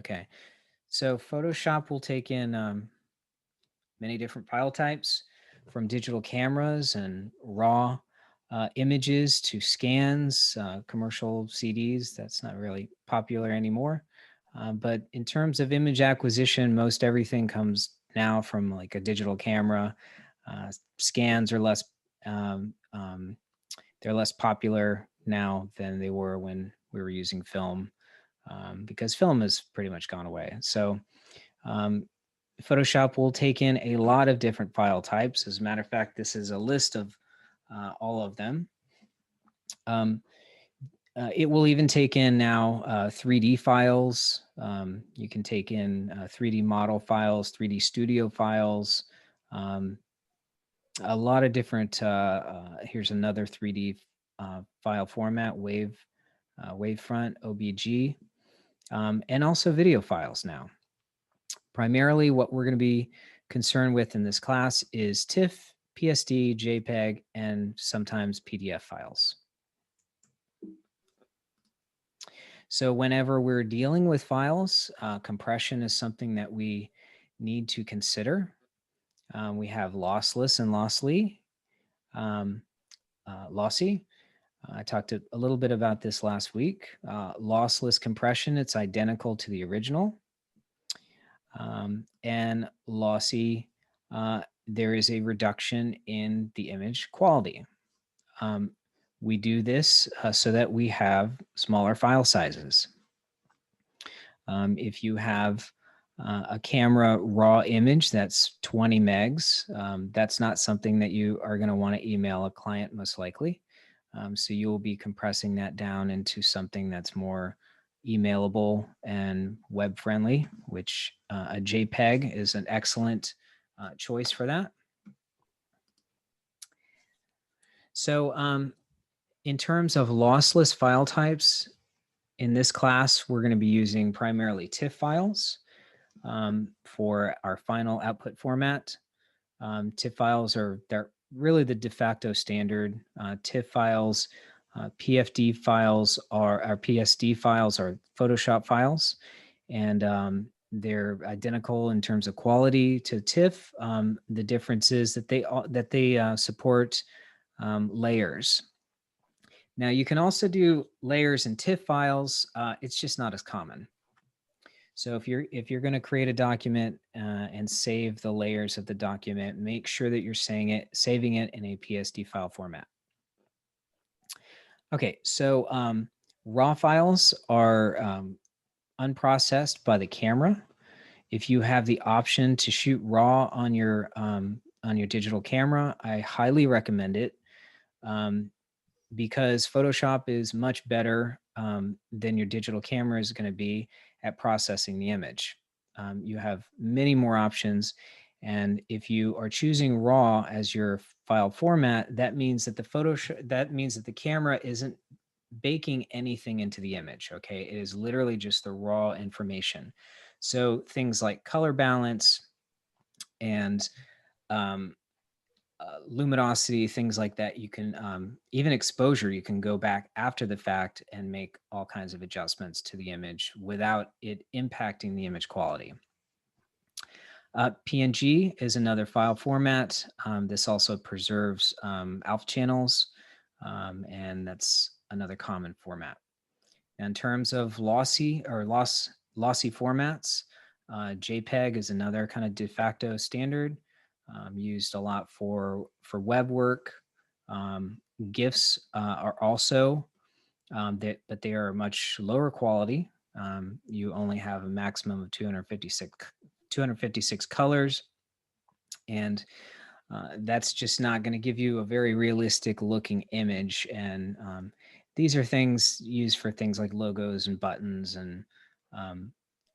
Okay. So Photoshop will take in many different file types, from digital cameras and raw images to scans, commercial CDs. That's not really popular anymore. But in terms of image acquisition, most everything comes now from like a digital camera. Scans are less, um, um, they're less popular now than they were when we were using film, because film has pretty much gone away. So um, Photoshop will take in a lot of different file types. As a matter of fact, this is a list of all of them. Um, it will even take in now 3D files. You can take in 3D model files, 3D studio files, um, a lot of different. Here's another 3D file format, Wavefront, OBG, and also video files now. Primarily, what we're going to be concerned with in this class is TIFF, PSD, JPEG, and sometimes PDF files. So whenever we're dealing with files, compression is something that we need to consider. We have lossless and lossy. Lossy. I talked a little bit about this last week. Lossless compression, it's identical to the original. And lossy, there is a reduction in the image quality. We do this so that we have smaller file sizes. If you have a camera raw image that's 20 megs, that's not something that you are going to want to email a client most likely. So you'll be compressing that down into something that's more emailable and web friendly, which a JPEG is an excellent choice for that. So in terms of lossless file types, in this class, we're going to be using primarily TIFF files for our final output format. TIFF files they're really the de facto standard. TIFF files, PFD files our PSD files are Photoshop files, and they're identical in terms of quality to TIFF. The difference is that they support layers. Now you can also do layers in TIFF files. It's just not as common. So if you're going to create a document and save the layers of the document, make sure that you're saving it in a PSD file format. Okay, so raw files are unprocessed by the camera. If you have the option to shoot raw on your digital camera, I highly recommend it, because Photoshop is much better than your digital camera is going to be at processing the image. You have many more options. And if you are choosing RAW as your file format, that means that the camera isn't baking anything into the image. Okay, it is literally just the raw information. So things like color balance and luminosity, things like that, you can even exposure, you can go back after the fact and make all kinds of adjustments to the image without it impacting the image quality. PNG is another file format. This also preserves alpha channels, and that's another common format. In terms of lossy formats, JPEG is another kind of de facto standard, used a lot for web work. GIFs are also, but they are much lower quality. You only have a maximum of 256 colors, and that's just not going to give you a very realistic looking image. And these are things used for things like logos and buttons. And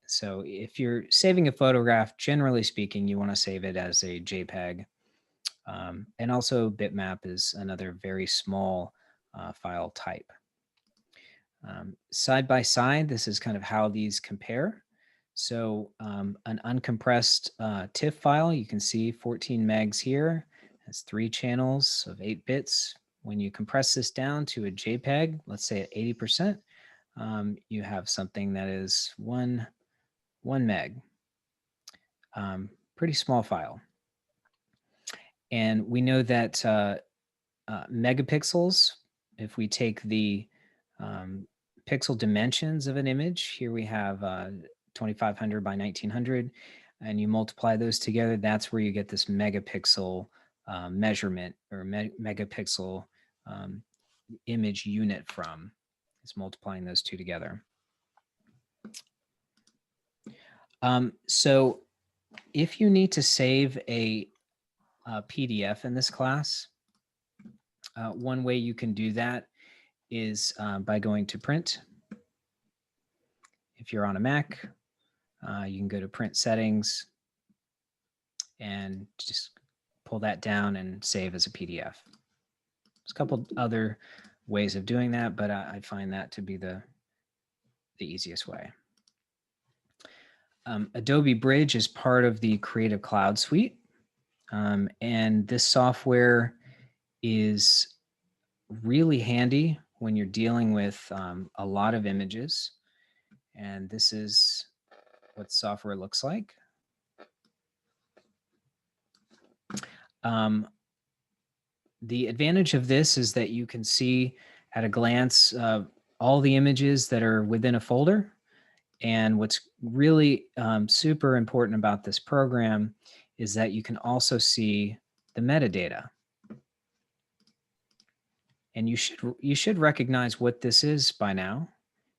so if you're saving a photograph, generally speaking, you want to save it as a JPEG. And also bitmap is another very small file type. Side by side, this is kind of how these compare. So an uncompressed TIFF file, you can see 14 megs here. Has 3 channels of 8 bits. When you compress this down to a JPEG, let's say at 80%, you have something that is 1 1 meg. Pretty small file. And we know that megapixels, if we take the pixel dimensions of an image, here we have 2500 by 1900, and you multiply those together, that's where you get this megapixel measurement, or megapixel image unit from. It's multiplying those two together. So if you need to save a PDF in this class, one way you can do that is by going to print. If you're on a Mac, you can go to print settings and just pull that down and save as a PDF. There's a couple other ways of doing that, but I find that to be the easiest way. Adobe Bridge is part of the Creative Cloud suite. And this software is really handy when you're dealing with a lot of images. And this is what software looks like. The advantage of this is that you can see at a glance all the images that are within a folder. And what's really super important about this program is that you can also see the metadata. And you should recognize what this is by now.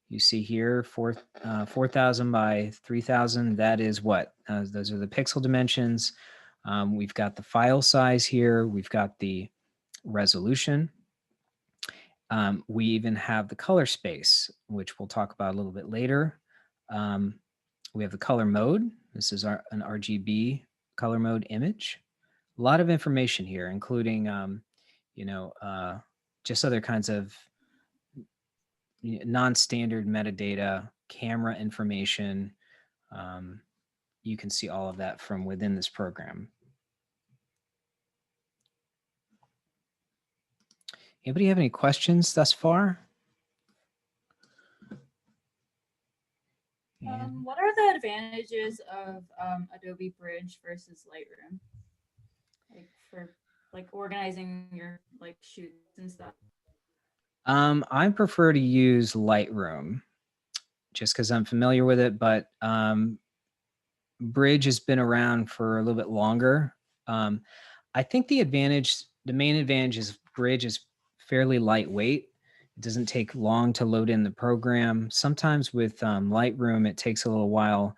You see here 4,000 by 3,000. That is what? Those are the pixel dimensions. We've got the file size here. We've got the resolution. We even have the color space, which we'll talk about a little bit later. We have the color mode. This is an RGB color mode image. A lot of information here, including, just other kinds of non-standard metadata, camera information. You can see all of that from within this program. Anybody have any questions thus far? What are the advantages of Adobe Bridge versus Lightroom? Like for organizing your shoots and stuff. I prefer to use Lightroom just because I'm familiar with it, but Bridge has been around for a little bit longer. I think the main advantage is Bridge is fairly lightweight. It doesn't take long to load in the program. Sometimes with Lightroom, it takes a little while,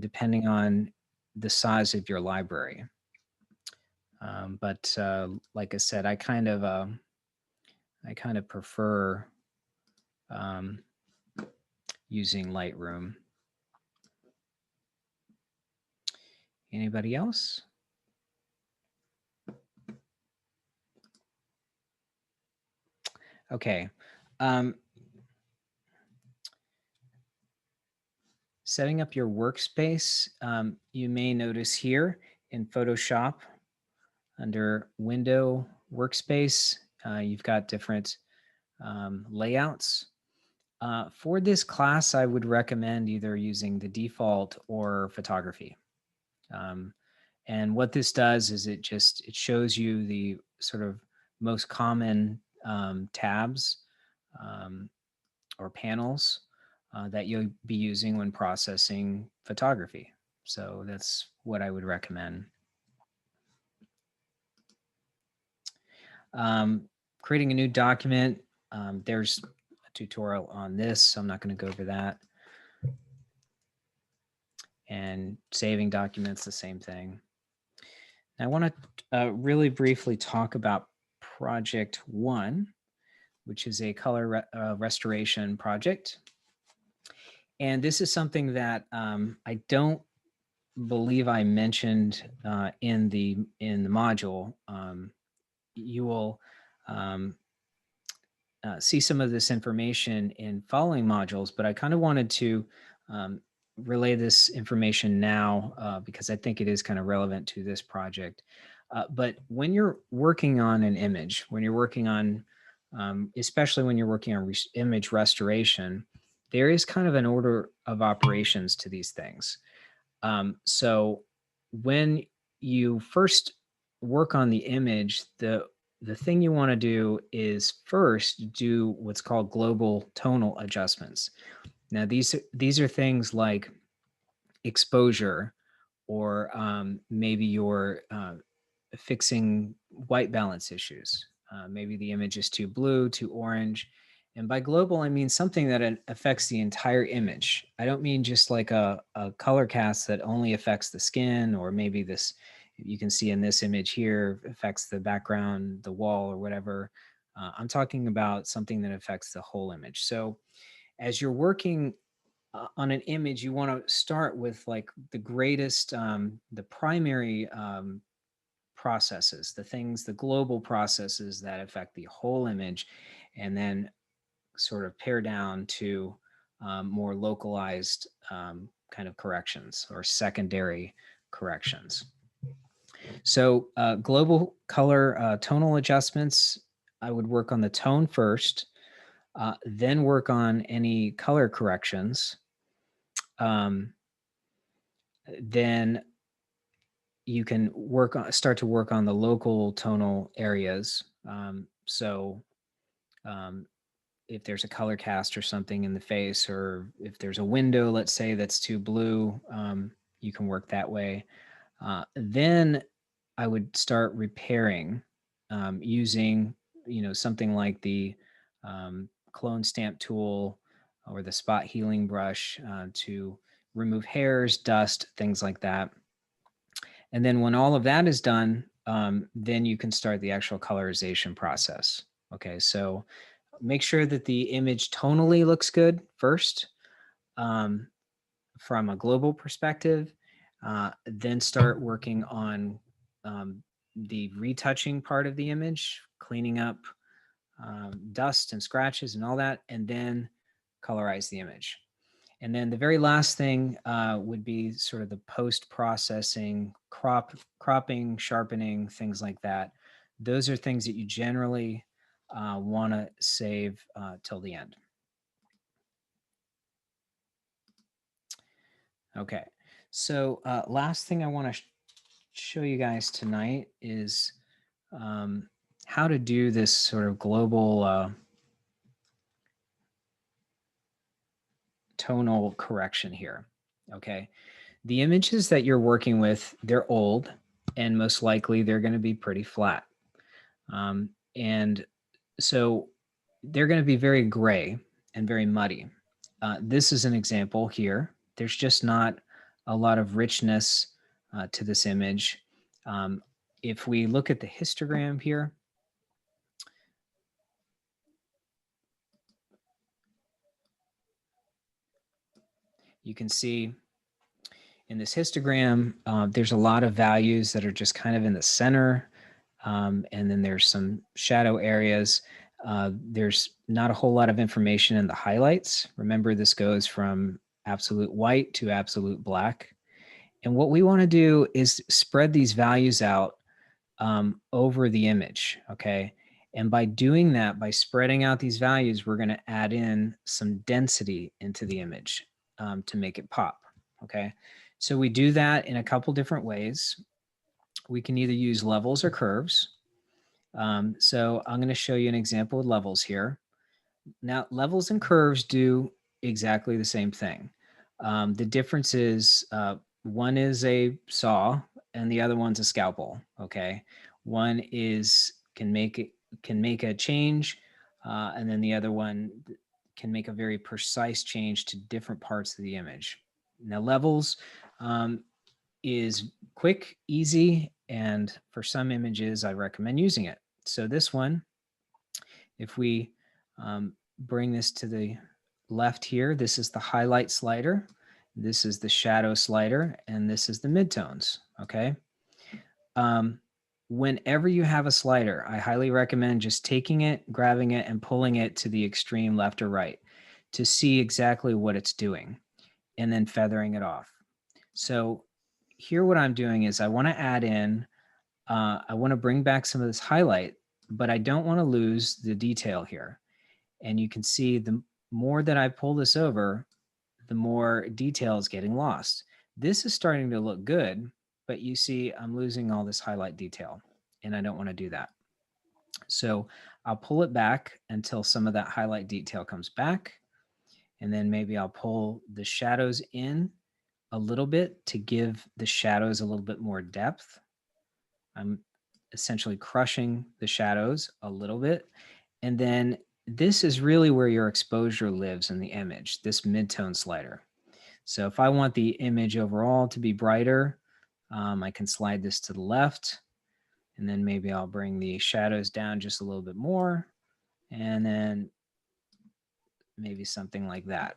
depending on the size of your library. But like I said, I kind of prefer using Lightroom. Anybody else? Okay. Setting up your workspace, you may notice here in Photoshop under Window Workspace, you've got different layouts. For this class, I would recommend either using the default or photography. And what this does is it shows you the sort of most common tabs or panels that you'll be using when processing photography. So that's what I would recommend. Creating a new document, there's a tutorial on this, so I'm not going to go over that. And saving documents, the same thing. Now, I want to really briefly talk about Project 1, which is a color restoration project. And this is something that I don't believe I mentioned in the module. You will see some of this information in following modules, but I kind of wanted to relay this information now because I think it is kind of relevant to this project. But when you're working on an image, when you're working on, especially when you're working on image restoration, there is kind of an order of operations to these things. So when you first work on the image, the thing you want to do is first do what's called global tonal adjustments. Now these are things like exposure, or maybe you're fixing white balance issues. Maybe the image is too blue, too orange. And by global, I mean something that affects the entire image. I don't mean just like a color cast that only affects the skin, or maybe this, you can see in this image here, affects the background, the wall, or whatever. I'm talking about something that affects the whole image. So as you're working on an image, you want to start with like the greatest, the primary processes, the things, the global processes that affect the whole image, and then sort of pare down to more localized kind of corrections or secondary corrections. So global color tonal adjustments, I would work on the tone first, then work on any color corrections. Then you can start to work on the local tonal areas. So if there's a color cast or something in the face, or if there's a window, let's say, that's too blue, you can work that way. Then I would start repairing using, something like the clone stamp tool or the spot healing brush to remove hairs, dust, things like that. And then when all of that is done, then you can start the actual colorization process. Okay, so make sure that the image tonally looks good first from a global perspective, then start working on the retouching part of the image, cleaning up dust and scratches and all that, and then colorize the image. And then the very last thing would be sort of the post-processing, cropping, sharpening, things like that. Those are things that you generally want to save till the end. Okay, so last thing I want to show you guys tonight is how to do this sort of global tonal correction here. Okay, the images that you're working with, they're old, and most likely they're going to be pretty flat. And so they're going to be very gray and very muddy. This is an example here. There's just not a lot of richness to this image. If we look at the histogram here, you can see in this histogram, there's a lot of values that are just kind of in the center. And then there's some shadow areas. There's not a whole lot of information in the highlights. Remember, this goes from absolute white to absolute black. And what we want to do is spread these values out over the image, okay? And by doing that, by spreading out these values, we're going to add in some density into the image to make it pop, okay? So we do that in a couple different ways. We can either use levels or curves. So I'm going to show you an example with levels here. Now, levels and curves do exactly the same thing. The difference is one is a saw and the other one's a scalpel. Okay, one can make a change, and then the other one can make a very precise change to different parts of the image. Now, levels is quick, easy, and for some images, I recommend using it. So this one, if we bring this to the left here, this is the highlight slider, this is the shadow slider, and this is the midtones, okay? Whenever you have a slider, I highly recommend just taking it, grabbing it, and pulling it to the extreme left or right to see exactly what it's doing, and then feathering it off. So here what I'm doing is I want to add in, I want to bring back some of this highlight, but I don't want to lose the detail here. And you can see more that I pull this over, the more detail is getting lost. This is starting to look good, but you see I'm losing all this highlight detail, and I don't want to do that. So I'll pull it back until some of that highlight detail comes back. And then maybe I'll pull the shadows in a little bit to give the shadows a little bit more depth. I'm essentially crushing the shadows a little bit. And then this is really where your exposure lives in the image, this midtone slider. So if I want the image overall to be brighter, I can slide this to the left, and then maybe I'll bring the shadows down just a little bit more, and then maybe something like that.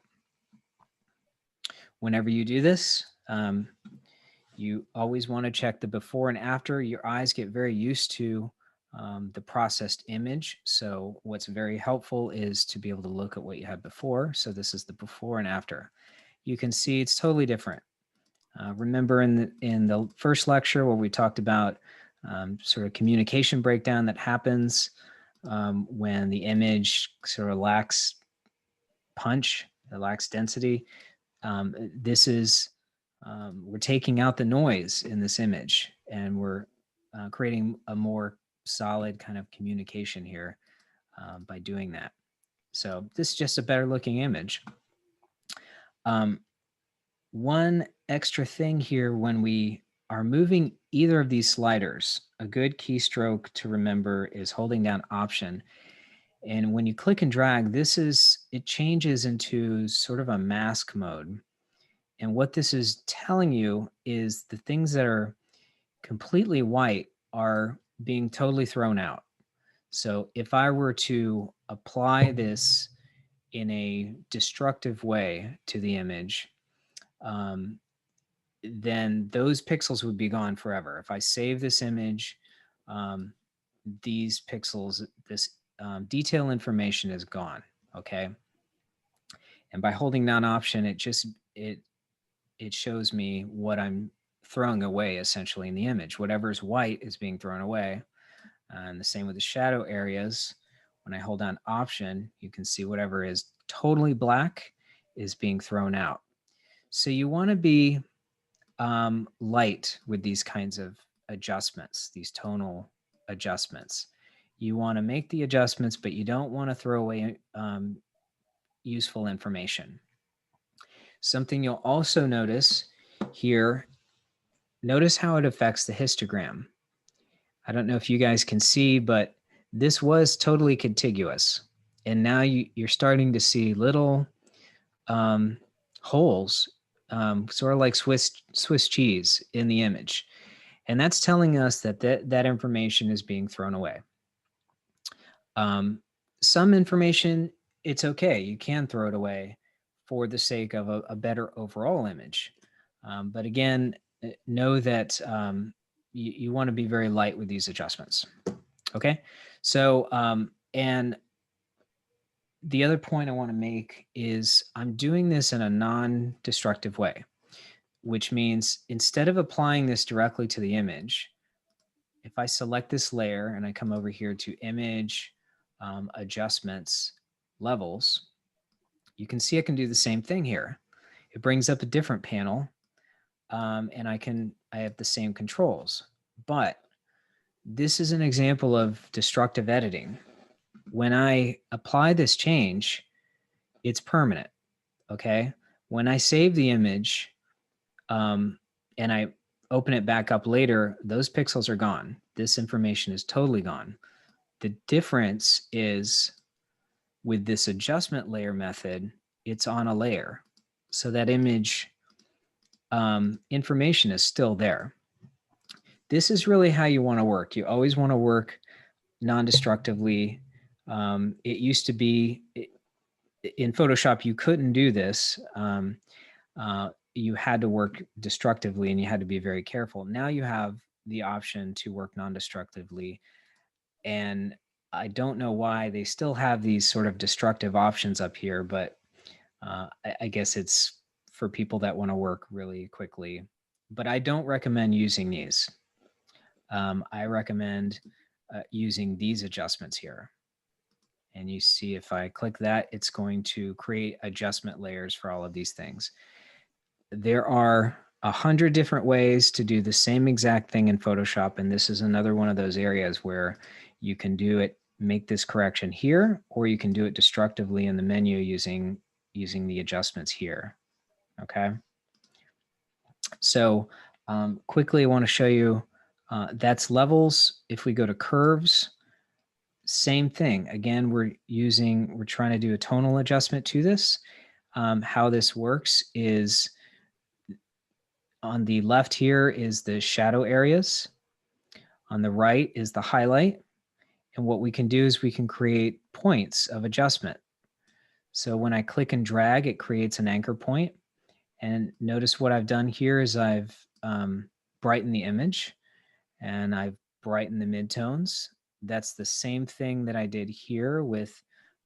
Whenever you do this, you always want to check the before and after. Your eyes get very used to the processed image. So what's very helpful is to be able to look at what you had before. So this is the before and after. You can see it's totally different. Remember in the first lecture where we talked about sort of communication breakdown that happens when the image sort of lacks punch, it lacks density. This is, we're taking out the noise in this image, and we're creating a more solid kind of communication here by doing that. So this is just a better looking image. One extra thing here, when we are moving either of these sliders, a good keystroke to remember is holding down Option. And when you click and drag, it changes into sort of a mask mode. And what this is telling you is the things that are completely white are being totally thrown out. So if I were to apply this in a destructive way to the image, then those pixels would be gone forever. If I save this image, these pixels, this detail information is gone, okay? And by holding down Option, it shows me what I'm throwing away essentially in the image. Whatever's white is being thrown away. And the same with the shadow areas. When I hold down Option, you can see whatever is totally black is being thrown out. So you want to be light with these kinds of adjustments, these tonal adjustments. You want to make the adjustments, but you don't want to throw away useful information. Something you'll also notice here, notice how it affects the histogram. I don't know if you guys can see, but this was totally contiguous. And now you're starting to see little holes, sort of like Swiss cheese in the image. And that's telling us that that information is being thrown away. Some information, it's okay. You can throw it away for the sake of a better overall image. But again, know that you want to be very light with these adjustments. Okay. So, and the other point I want to make is I'm doing this in a non-destructive way, which means instead of applying this directly to the image, if I select this layer and I come over here to Image, Adjustments, Levels, you can see I can do the same thing here. It brings up a different panel, and I have the same controls. But this is an example of destructive editing. When I apply this change, it's permanent, okay? When I save the image and I open it back up later, those pixels are gone. This information is totally gone. The difference is with this adjustment layer method, it's on a layer. So that image information is still there. This is really how you want to work. You always want to work non-destructively. It used to be in Photoshop, you couldn't do this. You had to work destructively and you had to be very careful. Now you have the option to work non-destructively. And I don't know why they still have these sort of destructive options up here, but I guess it's for people that want to work really quickly. But I don't recommend using these. I recommend using these adjustments here. And you see if I click that, it's going to create adjustment layers for all of these things. There are 100 different ways to do the same exact thing in Photoshop. And this is another one of those areas where you can do it, make this correction here, or you can do it destructively in the menu using the adjustments here. Okay. So quickly, I want to show you that's levels. If we go to curves, same thing. Again, we're trying to do a tonal adjustment to this. How this works is on the left here is the shadow areas. On the right is the highlight. And what we can do is we can create points of adjustment. So when I click and drag, it creates an anchor point. And notice what I've done here is I've brightened the image and I've brightened the midtones. That's the same thing that I did here with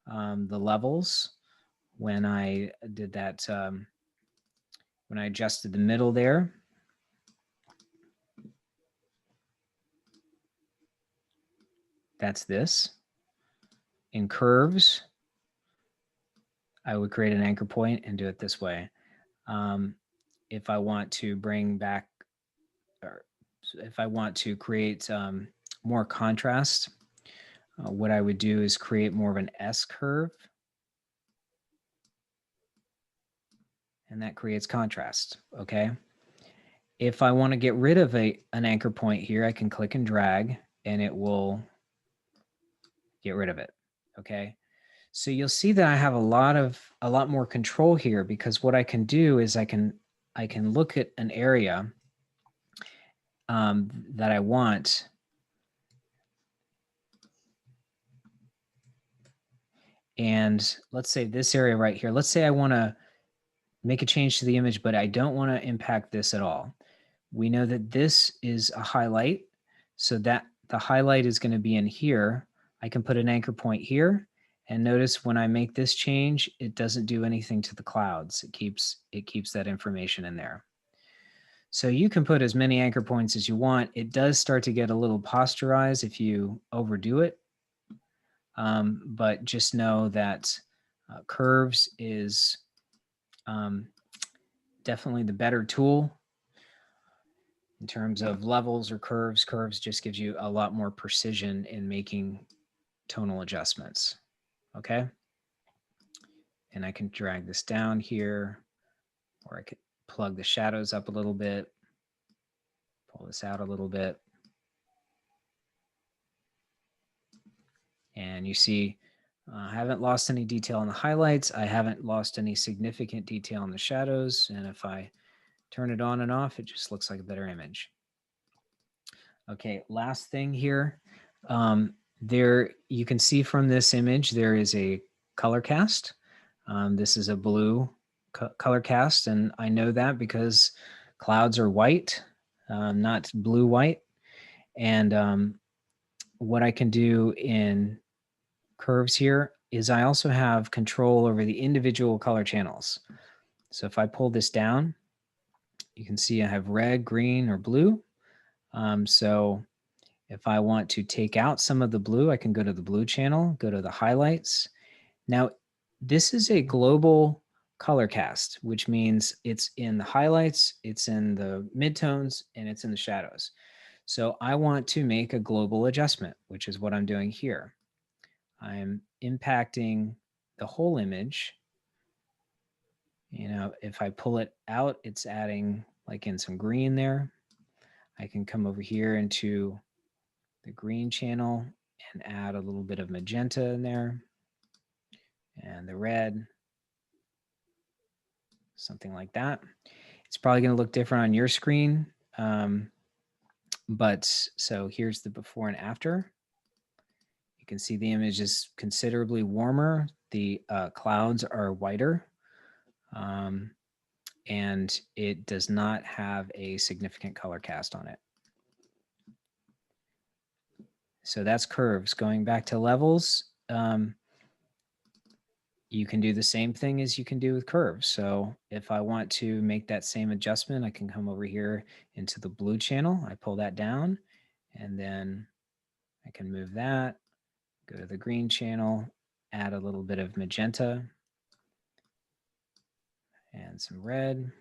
the levels when I did that, when I adjusted the middle there. That's this. In curves, I would create an anchor point and do it this way. If I want to bring back, or if I want to create more contrast, what I would do is create more of an S curve. And that creates contrast, okay? If I want to get rid of an anchor point here, I can click and drag and it will get rid of it, okay? So you'll see that I have a lot more control here, because what I can do is I can look at an area that I want. And let's say this area right here, let's say I want to make a change to the image, but I don't want to impact this at all. We know that this is a highlight, so that the highlight is going to be in here. I can put an anchor point here, and notice when I make this change, it doesn't do anything to the clouds. It keeps that information in there. So you can put as many anchor points as you want. It does start to get a little posterized if you overdo it. But just know that curves is definitely the better tool in terms of levels or curves. Curves just gives you a lot more precision in making tonal adjustments. Okay. And I can drag this down here, or I could plug the shadows up a little bit, pull this out a little bit. And you see, I haven't lost any detail in the highlights. I haven't lost any significant detail in the shadows. And if I turn it on and off, it just looks like a better image. Okay, last thing here. There, you can see from this image, there is a color cast. This is a blue color cast, and I know that because clouds are white, not blue-white. And what I can do in curves here is I also have control over the individual color channels. So if I pull this down, you can see I have red, green, or blue. So if I want to take out some of the blue, I can go to the blue channel, go to the highlights. Now, this is a global color cast, which means it's in the highlights, it's in the midtones, and it's in the shadows. So I want to make a global adjustment, which is what I'm doing here. I'm impacting the whole image. You know, if I pull it out, it's adding like in some green there. I can come over here into the green channel and add a little bit of magenta in there, and the red, something like that. It's probably going to look different on your screen. But so here's the before and after. You can see the image is considerably warmer. The clouds are whiter. And it does not have a significant color cast on it. So that's curves. Going back to levels, you can do the same thing as you can do with curves. So if I want to make that same adjustment, I can come over here into the blue channel. I pull that down, and then I can move that, go to the green channel, add a little bit of magenta and some red.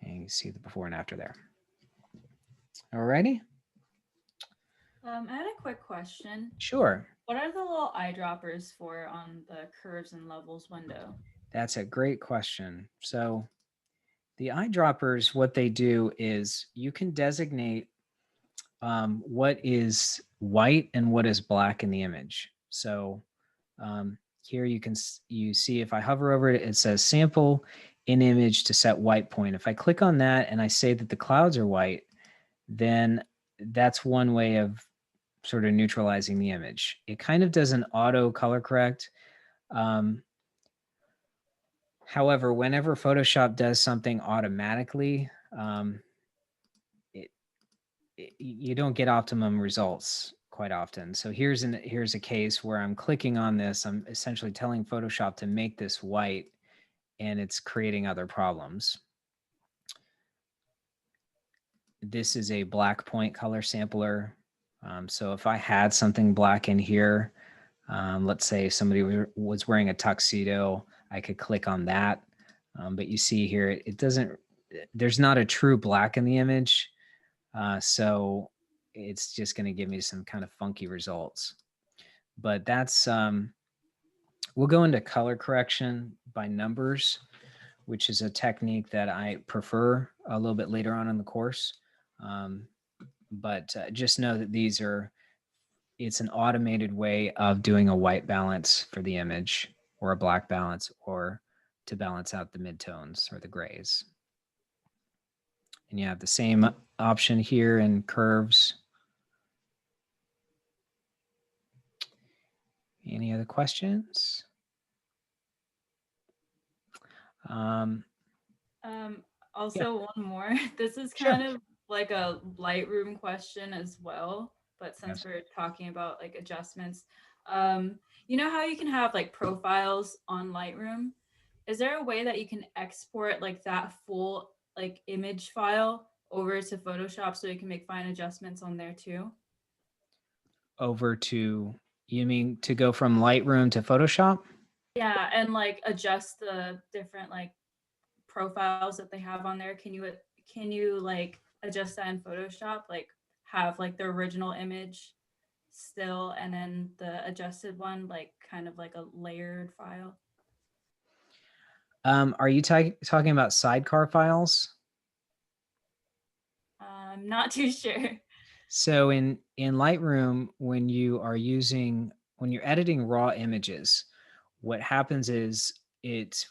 And you can see the before and after there. Alrighty. I had a quick question. Sure. What are the little eyedroppers for on the curves and levels window? That's a great question. So the eyedroppers, what they do is you can designate what is white and what is black in the image. So here you see if I hover over it, it says sample in image to set white point. If I click on that and I say that the clouds are white, then that's one way of sort of neutralizing the image. It kind of does an auto color correct. However, whenever Photoshop does something automatically, you don't get optimum results quite often. So here's a case where I'm clicking on this. I'm essentially telling Photoshop to make this white, and it's creating other problems. This is a black point color sampler. So if I had something black in here, let's say somebody was wearing a tuxedo, I could click on that. But you see here, it doesn't, there's not a true black in the image. So it's just going to give me some kind of funky results. But that's, we'll go into color correction by numbers, which is a technique that I prefer a little bit later on in the course. But just know that these are, it's an automated way of doing a white balance for the image, or a black balance, or to balance out the midtones or the grays. And you have the same option here in curves. Any other questions? Also, one more. This is Sure. kind of like a Lightroom question as well, but since Yes. we're talking about like adjustments, you know how you can have like profiles on Lightroom? Is there a way that you can export like that full like image file over to Photoshop so you can make fine adjustments on there too? Over to, you mean to go from Lightroom to Photoshop? Yeah, and like adjust the different like profiles that they have on there. Can you like adjust that in Photoshop? Like have like the original image still and then the adjusted one like kind of like a layered file? Are you talking about sidecar files? I'm not too sure. So in Lightroom, when you're editing raw images, what happens is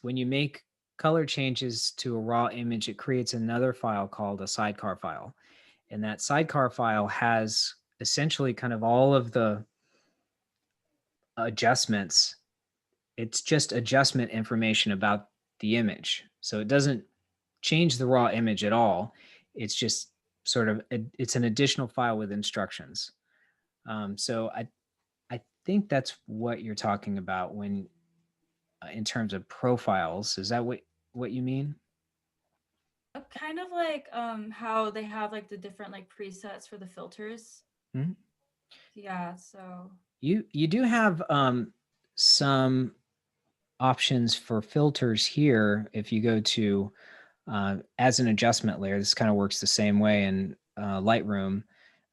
when you make color changes to a raw image, it creates another file called a sidecar file. And that sidecar file has essentially kind of all of the adjustments. It's just adjustment information about the image. So it doesn't change the raw image at all. It's just sort of, it's an additional file with instructions. So I think that's what you're talking about when, in terms of profiles. Is that what you mean? Kind of like how they have like the different like presets for the filters. Mhm. Yeah, so You do have some options for filters here. If you go to as an adjustment layer, this kind of works the same way in Lightroom.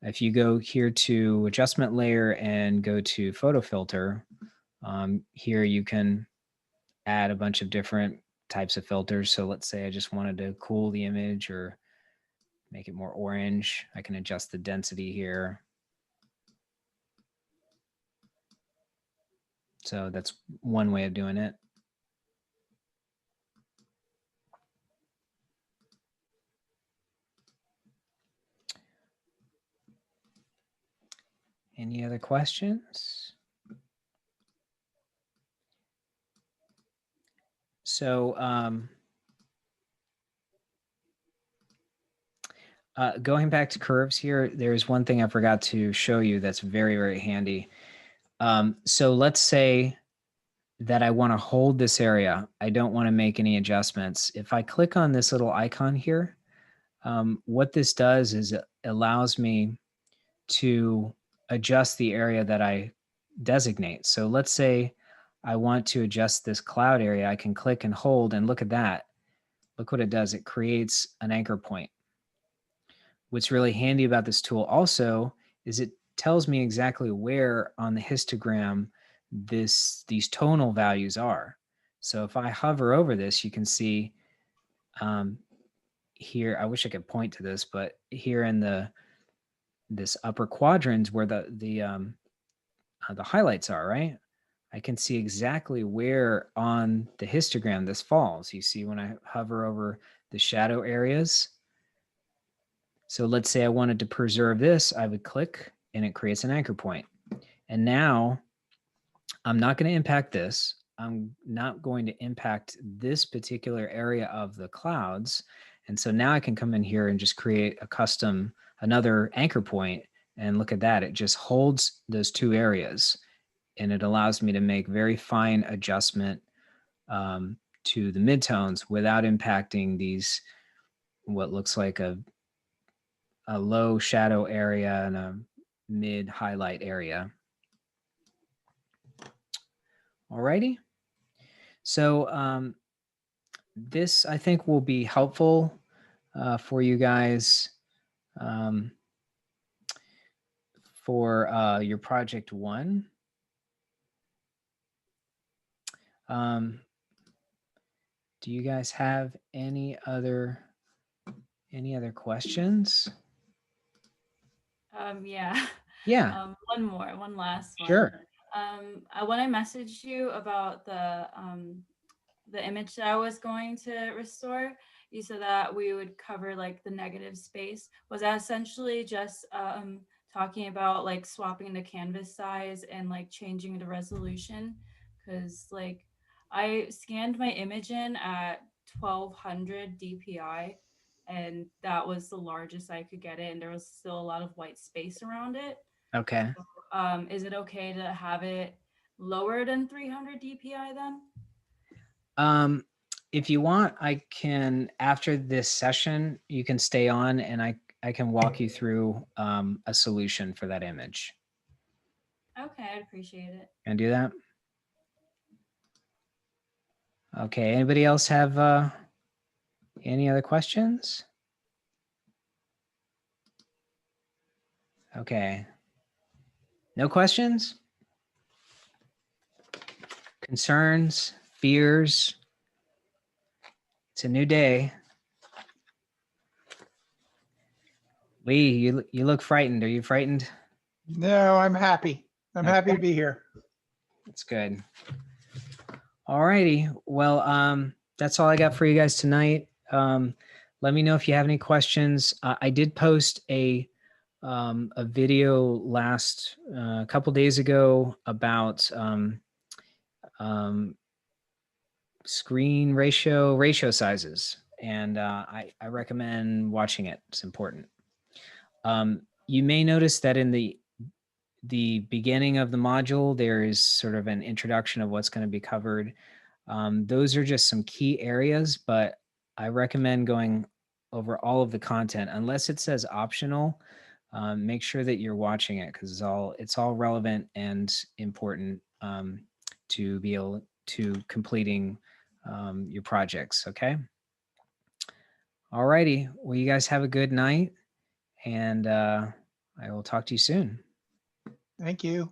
If you go here to adjustment layer and go to photo filter, here you can add a bunch of different types of filters. So let's say I just wanted to cool the image or make it more orange. I can adjust the density here. So that's one way of doing it. Any other questions? So going back to curves here, there's one thing I forgot to show you that's very, very handy. So let's say that I want to hold this area. I don't want to make any adjustments. If I click on this little icon here, what this does is it allows me to adjust the area that I designate. So let's say I want to adjust this cloud area. I can click and hold, and look at that. Look what it does. It creates an anchor point. What's really handy about this tool also is it tells me exactly where on the histogram these tonal values are. So if I hover over this, you can see here, I wish I could point to this, but here in this upper quadrant where the highlights are, right? I can see exactly where on the histogram this falls. You see when I hover over the shadow areas. So let's say I wanted to preserve this, I would click and it creates an anchor point. And now I'm not going to impact this. I'm not going to impact this particular area of the clouds. And so now I can come in here and just create a custom, another anchor point. And look at that. It just holds those two areas. And it allows me to make very fine adjustment to the midtones without impacting these, what looks like a low shadow area and a mid highlight area. Alrighty. So this, I think, will be helpful for you guys for your project 1. Do you guys have any other questions? Yeah. Yeah. One last one. Sure. When I messaged you about the image that I was going to restore, you said that we would cover like the negative space. Was that essentially just talking about like swapping the canvas size and like changing the resolution? Because like I scanned my image in at 1200 DPI, and that was the largest I could get it, and there was still a lot of white space around it. Okay. Is it okay to have it lower than 300 DPI then? If you want, I can, after this session, you can stay on and I can walk you through a solution for that image. Okay, I'd appreciate it. Can I do that? Okay, anybody else have any other questions? Okay. No questions? Concerns, fears? It's a new day. Lee, you look frightened. Are you frightened? No, I'm happy. I'm happy to be here. That's good. All righty. Well, that's all I got for you guys tonight. Let me know if you have any questions. I did post a video last couple days ago about screen ratio sizes, and I recommend watching it. It's important. You may notice that in the beginning of the module, there is sort of an introduction of what's going to be covered. Those are just some key areas, but I recommend going over all of the content unless it says optional. Make sure that you're watching it because it's all relevant and important to be able to completing your projects. Okay. All righty. Well, you guys have a good night, and I will talk to you soon. Thank you.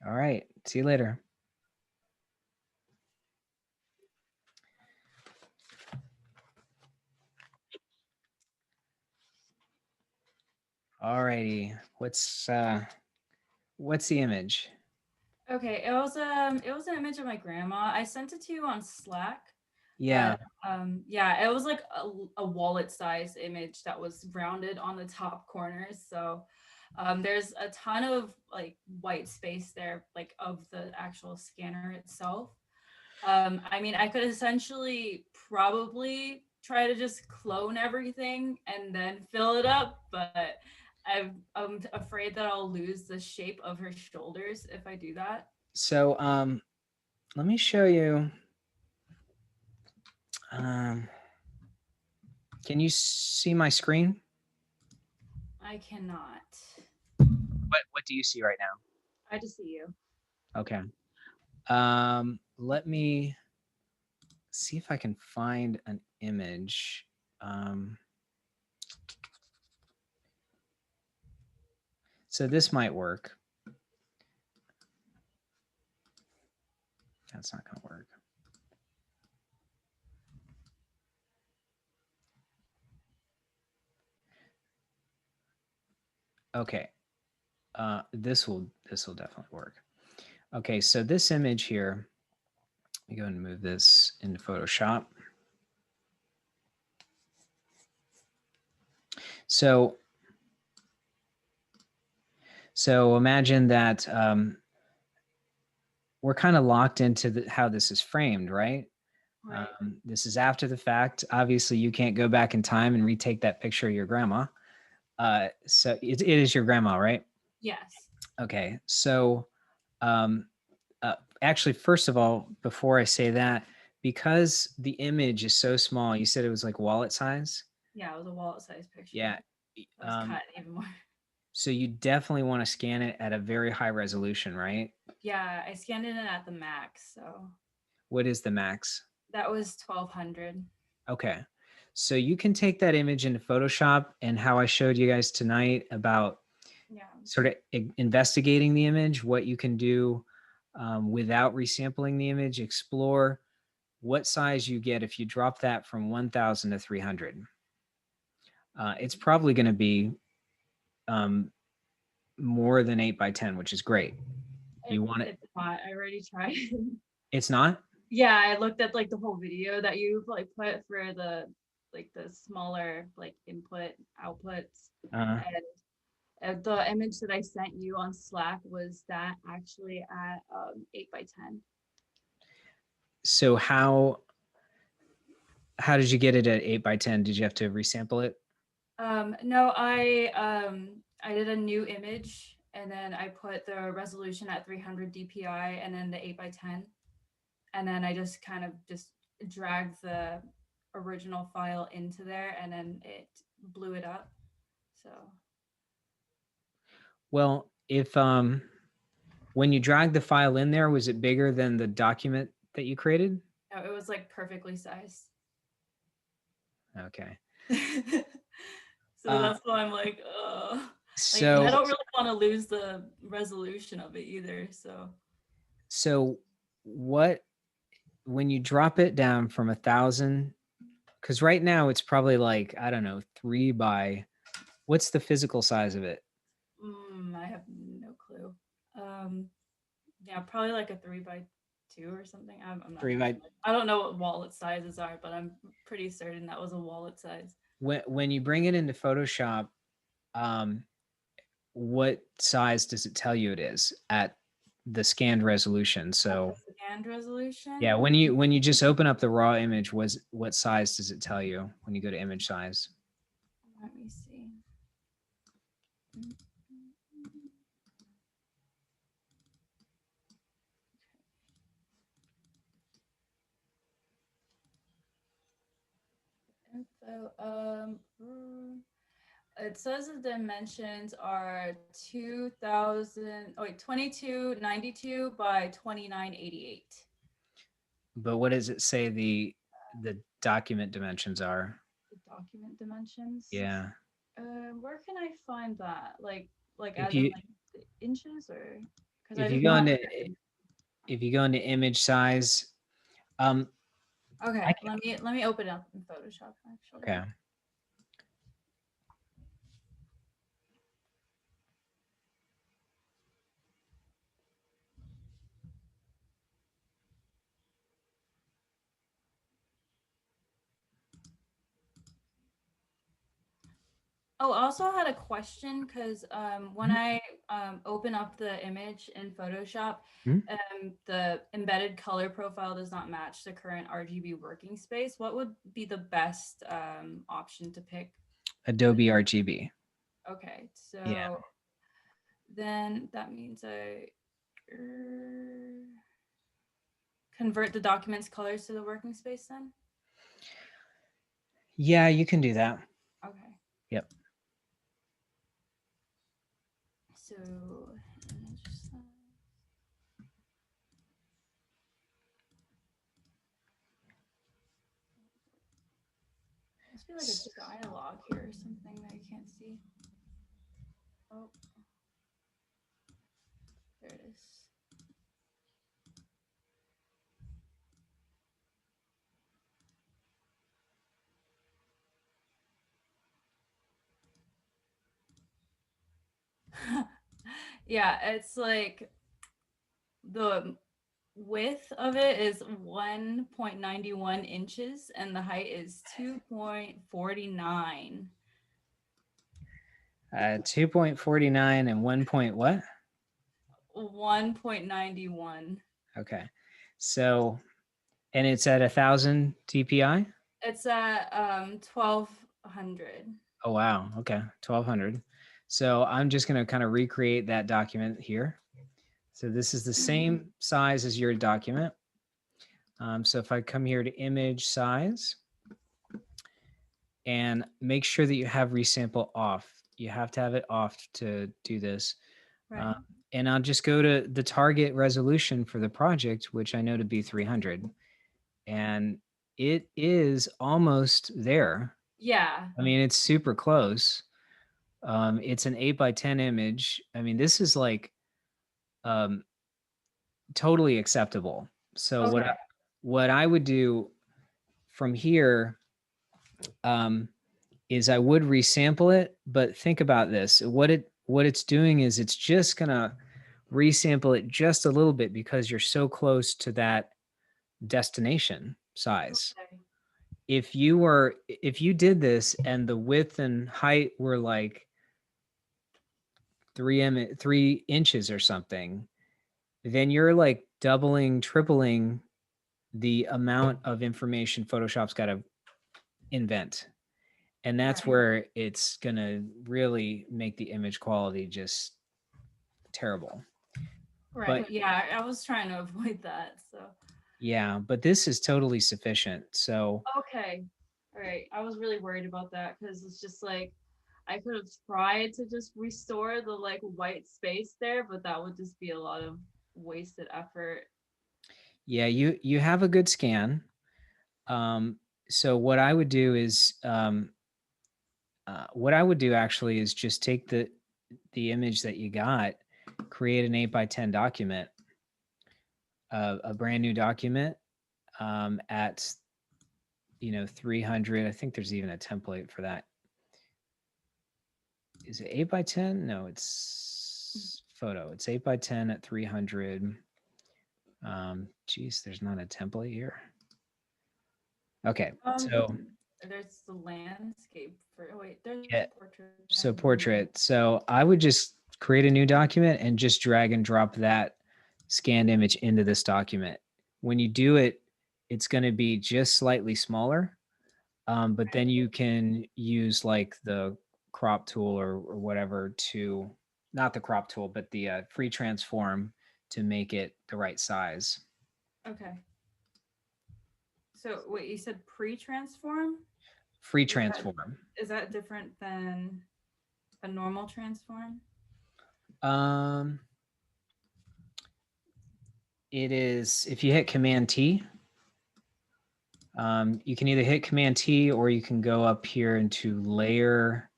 All right. See you later. All righty. What's the image? Okay, it was an image of my grandma. I sent it to you on Slack. Yeah. Yeah, it was like a wallet size image that was rounded on the top corners. So there's a ton of like white space there, like of the actual scanner itself. I mean, I could essentially probably try to just clone everything and then fill it up, but I'm afraid that I'll lose the shape of her shoulders if I do that. So let me show you. Can you see my screen? I cannot. What do you see right now? I just see you. Okay. Let me see if I can find an image. So this might work. That's not going to work. Okay. This will definitely work. Okay, so this image here, let me go and move this into Photoshop. So imagine that we're kind of locked into how this is framed, right? Right. This is after the fact. Obviously, you can't go back in time and retake that picture of your grandma. So it is your grandma, right? Yes. Okay. So actually, first of all, before I say that, because the image is so small, you said it was like wallet size. Yeah, it was a wallet size picture. Yeah. It was cut even more. So you definitely want to scan it at a very high resolution, right? Yeah, I scanned it at the max, so What is the max? that was 1200. Okay. So you can take that image into Photoshop, and how I showed you guys tonight about Yeah. sort of investigating the image, what you can do without resampling the image, explore what size you get if you drop that from 1000 to 300. It's probably going to be more than 8 by 10, which is great. You want it? It's not. I already tried. It's not? Yeah, I looked at like the whole video that you like put for the smaller like input outputs, and the image that I sent you on Slack was that actually at 8 by 10. So how did you get it at 8 by 10? Did you have to resample it? No, I did a new image and then I put the resolution at 300 DPI and then the 8 by 10. And then I just kind of just dragged the original file into there and then it blew it up. So Well, if when you drag the file in there, was it bigger than the document that you created? no, it was like perfectly sized. Okay. So that's why I'm like, like, So I don't really want to lose the resolution of it either. So what, when you drop it down from 1000, because right now it's probably like, I don't know, 3 by, what's the physical size of it? I have no clue. Yeah, probably like a 3 by 2 or something. I'm not 3 sure. by, I don't know what wallet sizes are, but I'm pretty certain that was a wallet size. when you bring it into Photoshop, what size does it tell you it is at the scanned resolution? So The scanned resolution. yeah, when you just open up the raw image, what size does it tell you when you go to image size? Let me see. Info. It says the dimensions are 2292 by 2988. But what does it say the document dimensions are? The document dimensions. Yeah. Where can I find that? Like If as in you like the inches or because I if did you go not. into image size, Okay, let me open it up in Photoshop actually. okay. Oh, I also had a question because when I open up the image in Photoshop, Mhm. The embedded color profile does not match the current RGB working space. What would be the best option to pick? Adobe RGB. Okay, so Yeah. then that means I convert the document's colors to the working space then? Yeah, you can do that. Okay. Yep. So image size. Must be like a dialogue here or something that I can't see. Oh, there it is. Yeah, it's like the width of it is 1.91 inches and the height is 2.49. 2.49 and 1 point what? 1.91. Okay. So, and it's at 1,000 DPI? It's at 1200. Oh, wow. Okay. 1,200. So I'm just going to kind of recreate that document here. So this is the same size as your document. So if I come here to image size and make sure that you have resample off. You have to have it off to do this. Right. And I'll just go to the target resolution for the project, which I know to be 300. And it is almost there. Yeah. I mean, it's super close. It's an 8x10 image. I mean, this is like totally acceptable. So Okay. what I would do from here is I would resample it, but think about this. What it's doing is it's just gonna resample it just a little bit because you're so close to that destination size. Okay. If you did this and the width and height were like 3 inches or something, then you're like doubling, tripling the amount of information Photoshop's got to invent. And that's Right. where it's going to really make the image quality just terrible. Right. Yeah, I was trying to avoid that. So. Yeah, but this is totally sufficient. So Okay. All right. I was really worried about that because it's just like I could have tried to just restore the like white space there, but that would just be a lot of wasted effort. yeah, you have a good scan. So what I would do is what I would do actually is just take the image that you got, create an 8x10 document, a brand new document at 300. I think there's even a template for that. Is it 8x10? No, it's photo. It's 8x10 at 300. Geez, there's not a template here. Okay, so there's the landscape for there's yeah, portrait. so portrait. So I would just create a new document and just drag and drop that scanned image into this document. When you do it, it's going to be just slightly smaller, but then you can use like the crop tool or whatever to, not the crop tool, but the free transform to make it the right size. Okay. So wait, you said pre-transform? Free transform. Is that different than a normal transform? It is, if you hit Command T, you can either hit Command T or you can go up here into layer,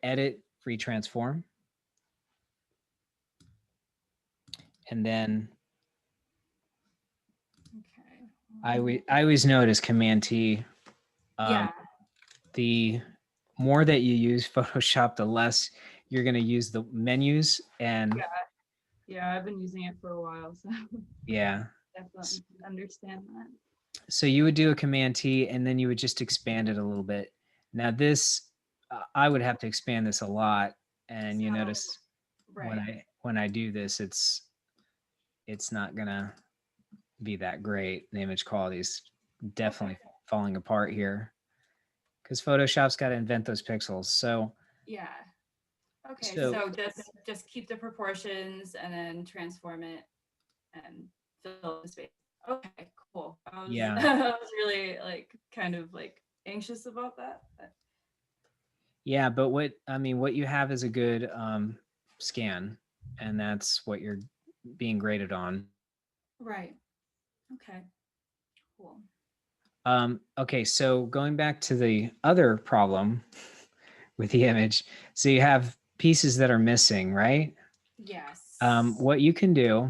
edit, free transform. And then Okay. I always notice Command T. Yeah. The more that you use Photoshop, the less you're going to use the menus. And yeah, I've been using it for a while, so yeah, definitely understand that. So you would do a Command T and then you would just expand it a little bit. Now this, I would have to expand this a lot, and you notice when I do this, it's not gonna be that great. The image quality is definitely falling apart here because Photoshop's got to invent those pixels. So yeah. Okay, so just keep the proportions and then transform it and fill the space. Okay, cool. I was really like kind of like anxious about that. But. Yeah, but what you have is a good scan, and that's what you're being graded on. Right. Okay. Cool. Okay, so going back to the other problem with the image, so you have pieces that are missing, right? Yes. What you can do,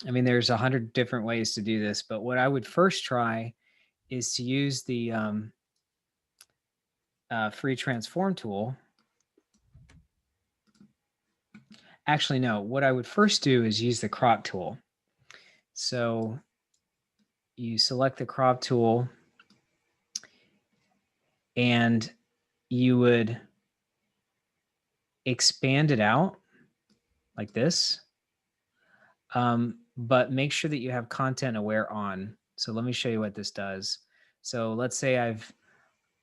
I mean, there's 100 different ways to do this, but what I would first try is to use the free transform tool. Actually, no, what I would first do is use the crop tool. So you select the crop tool and you would expand it out like this. But make sure that you have content aware on. So let me show you what this does. So let's say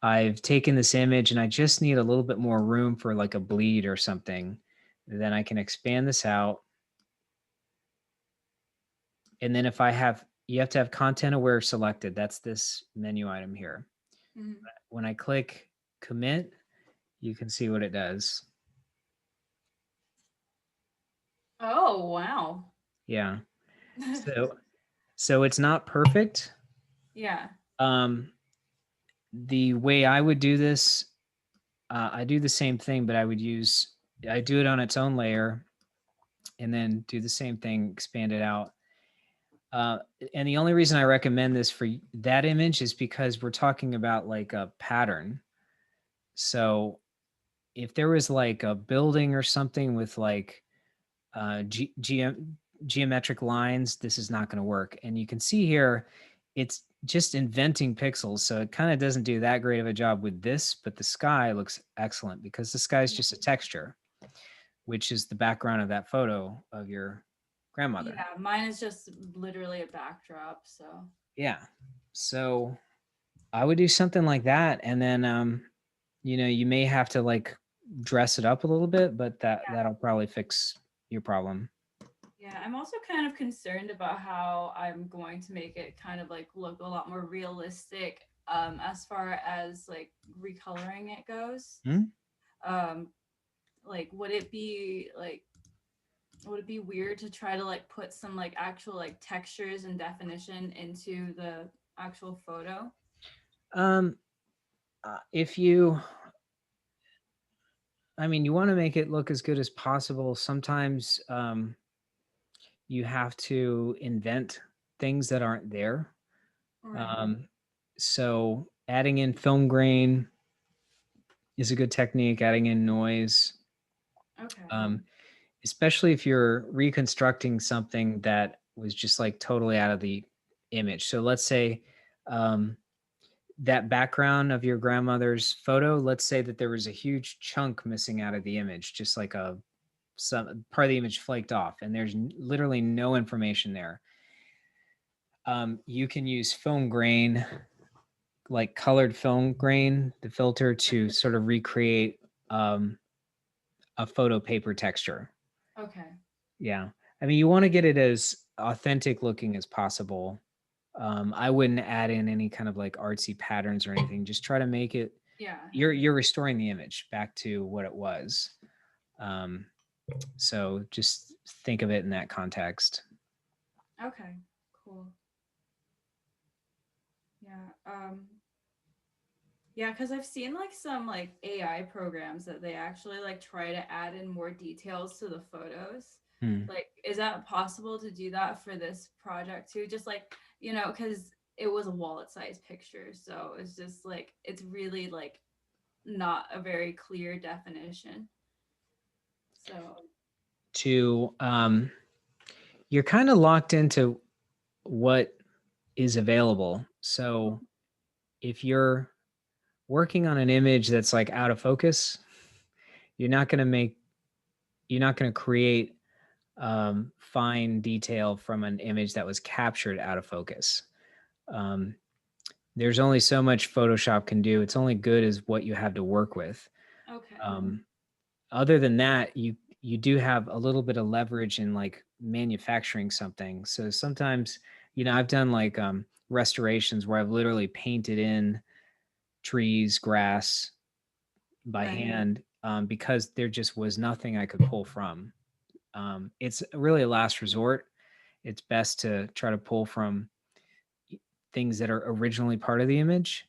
I've taken this image and I just need a little bit more room for like a bleed or something. Then I can expand this out. And then if you have to have content aware selected. That's this menu item here. Mhm. When I click commit, you can see what it does. Oh, wow. Yeah. So it's not perfect. Yeah. The way I would do this, I do the same thing, but I do it on its own layer and then do the same thing, expand it out. And the only reason I recommend this for that image is because we're talking about like a pattern. So if there was like a building or something with like geometric lines, this is not going to work. And you can see here, it's just inventing pixels. So it kind of doesn't do that great of a job with this, but the sky looks excellent because the sky is just a texture, which is the background of that photo of your grandmother. Yeah, mine is just literally a backdrop, so. Yeah. So I would do something like that. And then, you may have to like dress it up a little bit, but that'll probably fix your problem. Yeah, I'm also kind of concerned about how I'm going to make it kind of like look a lot more realistic as far as like recoloring it goes. Hmm? Like would it be weird to try to like put some like actual like textures and definition into the actual photo? Um, if you want to make it look as good as possible. Sometimes you have to invent things that aren't there. Right. So adding in film grain is a good technique, adding in noise, Okay. especially if you're reconstructing something that was just like totally out of the image. So let's say um, that background of your grandmother's photo, let's say that there was a huge chunk missing out of the image, just like some part of the image flaked off, and there's literally no information there. You can use film grain, like colored film grain, the filter to sort of recreate a photo paper texture. Okay. Yeah. I mean, you want to get it as authentic looking as possible. I wouldn't add in any kind of like artsy patterns or anything. Just try to make it, Yeah. you're restoring the image back to what it was. So just think of it in that context. Okay. Cool. Yeah. Yeah, because I've seen like some like AI programs that they actually like try to add in more details to the photos. Hmm. Like, is that possible to do that for this project too? Just like, because it was a wallet size picture. So it's just like, it's really like not a very clear definition. So, You're kind of locked into what is available. So if you're working on an image that's like out of focus, you're not going to make you're not going to create fine detail from an image that was captured out of focus. Um, there's only so much Photoshop can do. It's only good as what you have to work with. okay. Other than that, you do have a little bit of leverage in like manufacturing something. So sometimes, I've done like restorations where I've literally painted in trees, grass, by Right. hand because there just was nothing I could pull from. It's really a last resort. It's best to try to pull from things that are originally part of the image.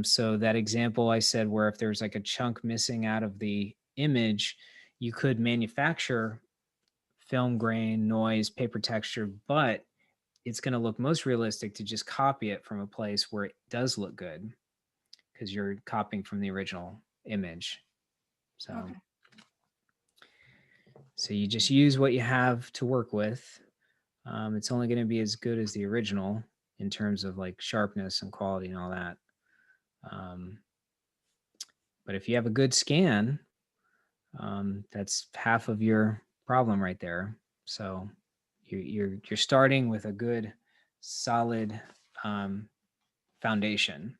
So that example I said, where if there's like a chunk missing out of the image, you could manufacture film grain, noise, paper texture, but it's going to look most realistic to just copy it from a place where it does look good because you're copying from the original image. So, Okay. so you just use what you have to work with. It's only going to be as good as the original in terms of like sharpness and quality and all that. But if you have a good scan, that's half of your problem right there. So you're starting with a good, solid foundation,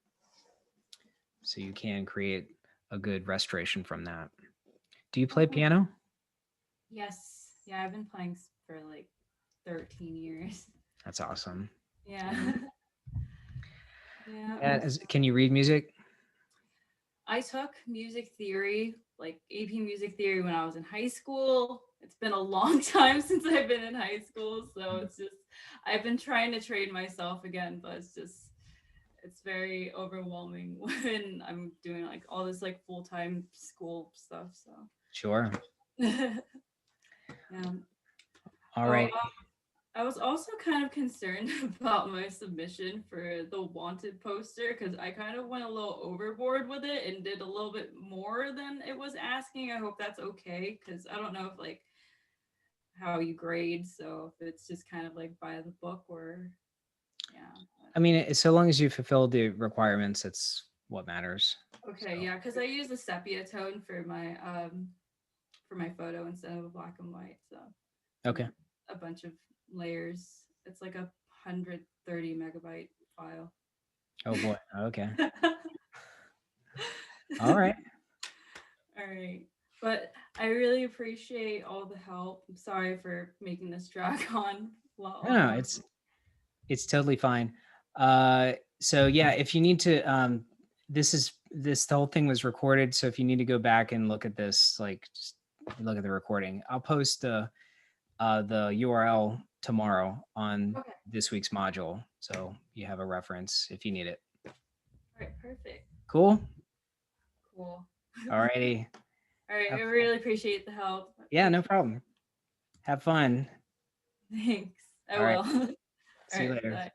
so you can create a good restoration from that. Do you play piano? Yes. Yeah, I've been playing for like 13 years. That's awesome. Yeah. Yeah. Can you read music? I took music theory, like AP music theory, when I was in high school. It's been a long time since I've been in high school, so it's just I've been trying to train myself again, but it's very overwhelming when I'm doing like all this like full-time school stuff. So Sure. yeah. All Oh, right. I was also kind of concerned about my submission for the wanted poster because I kind of went a little overboard with it and did a little bit more than it was asking. I hope that's okay because I don't know if like how you grade, so if it's just kind of like by the book or yeah. I mean, so long as you fulfill the requirements, it's what matters. Okay, So, yeah, because I use a sepia tone for my photo instead of a black and white, so okay. a bunch of layers. It's like a 130 megabyte file. Oh boy. Okay. All right. All right. But I really appreciate all the help. I'm sorry for making this drag on. No, it's totally fine. So yeah, if you need to, this whole thing was recorded. So if you need to go back and look at this, like just look at the recording. I'll post the URL tomorrow on Okay. this week's module, so you have a reference if you need it. All right. Perfect. Cool. Cool. All righty. All right. Have I fun. really appreciate the help. Yeah, no problem. Have fun. Thanks. I All right. will. All See you right. later. Bye.